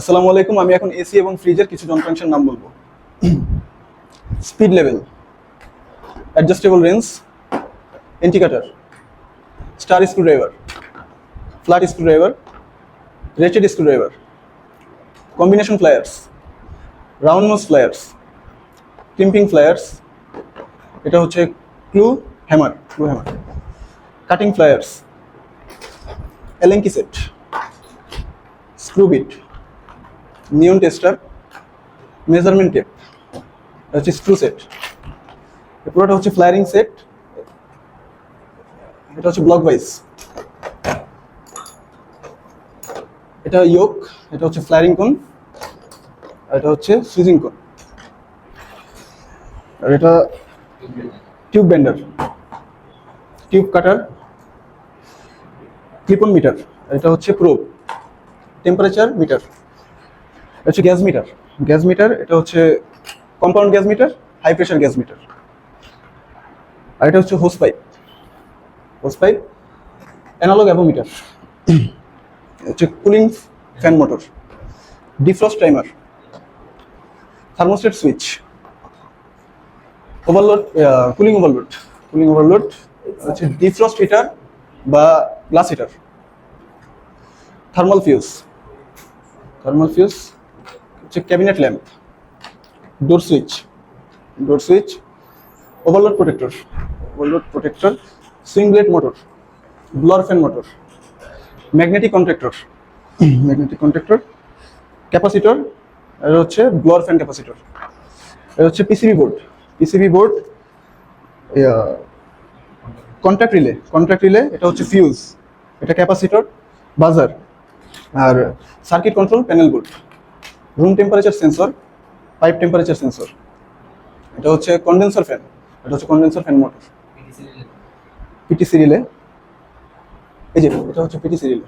আসসালামু আলাইকুম। আমি এখন এসি এবং ফ্রিজের কিছু যন্ত্রাংশের নাম বলবো। Speed level, adjustable range, indicator, star screwdriver, flat screwdriver, rated screwdriver, combination pliers, round nose pliers, crimping pliers, এটা হচ্ছে claw hammer, cutting pliers, Allen key set, screw bit, neon tester, measurement tape, হচ্ছে screw set, পুরোটা হচ্ছে ফ্লায়ারিং set, এটা হচ্ছে block wise, এটা ইয়োক, এটা হচ্ছে ফ্লায়ারিং কোন, আর এটা হচ্ছে সুইজিং কোন, আর এটা tube bender, tube cutter, clip on meter, আর এটা হচ্ছে প্রোব, টেম্পারেচার মিটার, এটা হচ্ছে গ্যাস মিটার, এটা হচ্ছে compound gas meter, high pressure gas meter, আর এটা হচ্ছে হোস পাইপ, অ্যানালগ অ্যাভোমিটার, হচ্ছে cooling fan motor, defrost timer, thermostat switch, overload, cooling overload হচ্ছে ডিফ্রস্ট হিটার বা গ্লাস হিটার, থার্মাল ফিউজ হচ্ছে cabinet lamp, door switch, overload protector, swing blade motor, blower fan motor, magnetic contractor, capacitor, আর হচ্ছে blower fan capacitor, এটা হচ্ছে PCB board, contact relay, এটা হচ্ছে fuse, এটা ক্যাপাসিটর, বাজার, আর circuit control panel board, room temperature sensor, pipe temperature sensor, এটা হচ্ছে condenser fan motor, PTC relay, এই যে এটা হচ্ছে পিটিসি রিলে।